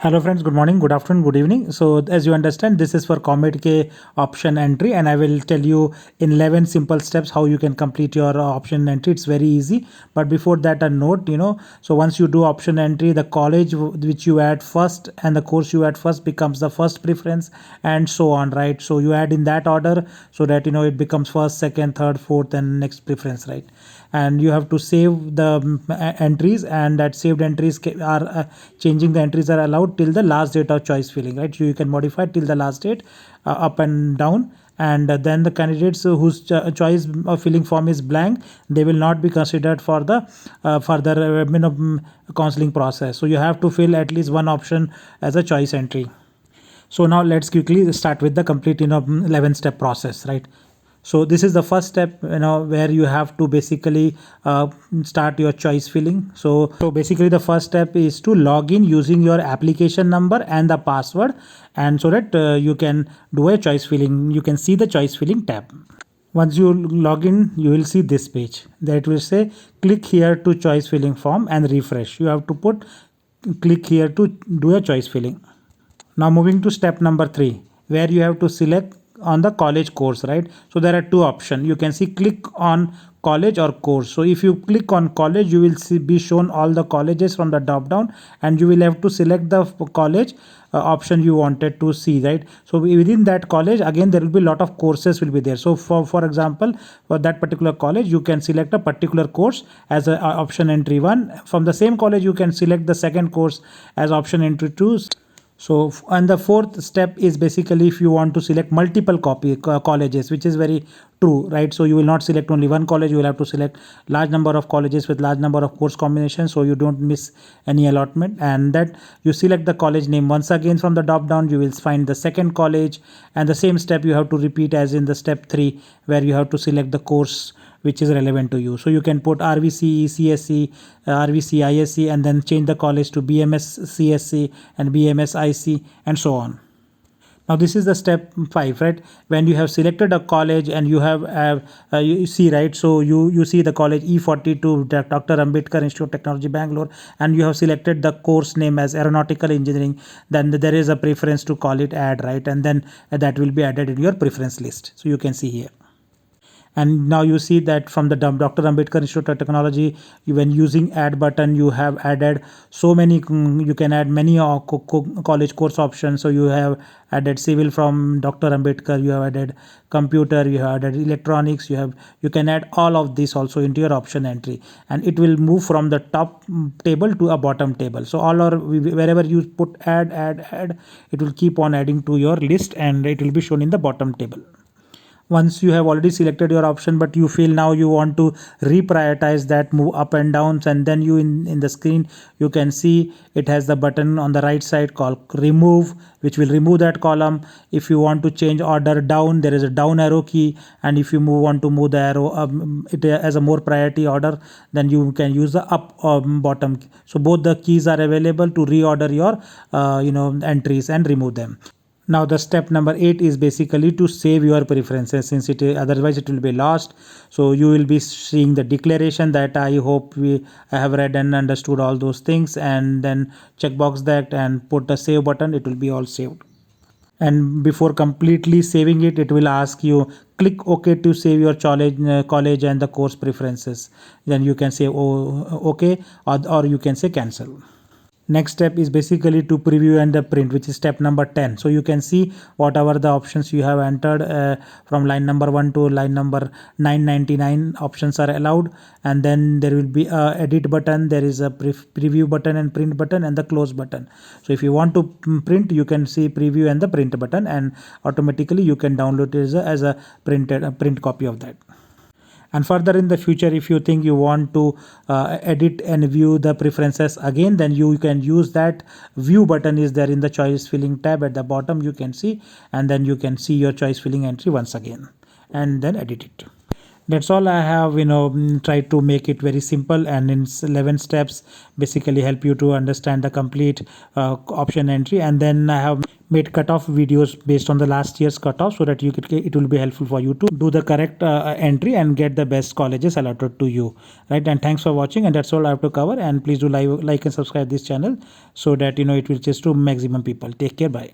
Hello friends, good morning, good afternoon, good evening. So as you understand, this is for Comet K option entry, and I will tell you in 11 simple steps how you can complete your option entry. It's very easy. But before that, a note, so once you do option entry, the college which you add first and the course you add first becomes the first preference, and so on, right? So you add in that order so that it becomes first, second, third, fourth, and next preference, right? And you have to save the entries, and that saved entries are changing the entries are allowed till the last date of choice filling, right? You can modify till the last date, up and down. And then the candidates whose choice of filling form is blank, they will not be considered for the further counseling process. So you have to fill at least one option as a choice entry. So now let's quickly start with the complete 11 step process, right? So this is the first step, where you have to basically start your choice filling. So basically the first step is to log in using your application number and the password, and so that you can do a choice filling. You can see the choice filling tab. Once you log in, you will see this page that will say click here to choice filling form and refresh. You have to put click here to do a choice filling. Now moving to step number 3, where you have to select on the college course, right? So there are two options. You can see click on college or course. So if you click on college, you will be shown all the colleges from the drop down, and you will have to select the college option you wanted to see, right? So within that college, again there will be a lot of courses will be there. So for example, for that particular college, you can select a particular course as a option entry 1. From the same college, you can select the second course as option entry 2. So and the fourth step is basically if you want to select multiple colleges, which is very true, right? So you will not select only one college, you will have to select large number of colleges with large number of course combinations, so you don't miss any allotment. And that you select the college name once again from the drop down, you will find the second college, and the same step you have to repeat as in the step 3, where you have to select the course which is relevant to you. So you can put RVCE, CSE, RVC, ISC, and then change the college to BMS CSC and BMS IC, and so on. Now this is the step 5, right? When you have selected a college and you have you see, right? So you see the college E42, Dr. Ambedkar Institute of Technology, Bangalore, and you have selected the course name as aeronautical engineering. Then there is a preference to call it add, right? And then that will be added in your preference list. So you can see here. And now you see that from the Dr. Ambedkar Institute of Technology, when using add button, you have added so many, you can add many college course options. So you have added civil from Dr. Ambedkar, you have added computer, you have added electronics, you can add all of this also into your option entry, and it will move from the top table to a bottom table. So all or wherever you put add, it will keep on adding to your list, and it will be shown in the bottom table. Once you have already selected your option, but you feel now you want to reprioritize that, move up and down, and then you in the screen you can see it has the button on the right side called remove, which will remove that column. If you want to change order down, there is a down arrow key, and if you want to move the arrow it as a more priority order, then you can use the up bottom. So both the keys are available to reorder your entries and remove them. Now the step number 8 is basically to save your preferences, since otherwise it will be lost. So you will be seeing the declaration that I hope I have read and understood all those things, and then checkbox that and put the save button. It will be all saved. And before completely saving it, it will ask you click OK to save your college and the course preferences. Then you can say OK, or you can say cancel. Next step is basically to preview and the print, which is step number 10. So you can see whatever the options you have entered from line number 1 to line number 999 options are allowed, and then there will be a edit button, there is a preview button and print button, and the close button. So if you want to print, you can see preview and the print button, and automatically you can download it as a print copy of that. And further in the future, if you think you want to edit and view the preferences again, then you can use that view button is there in the choice filling tab at the bottom, you can see, and then you can see your choice filling entry once again and then edit it. That's all I have, tried to make it very simple, and in 11 steps basically help you to understand the complete option entry. And then I have made cutoff videos based on the last year's cutoff, so that it will be helpful for you to do the correct entry and get the best colleges allotted to you, right? And thanks for watching, and that's all I have to cover. And please do like and subscribe this channel, so that it will reach to maximum people. Take care. Bye.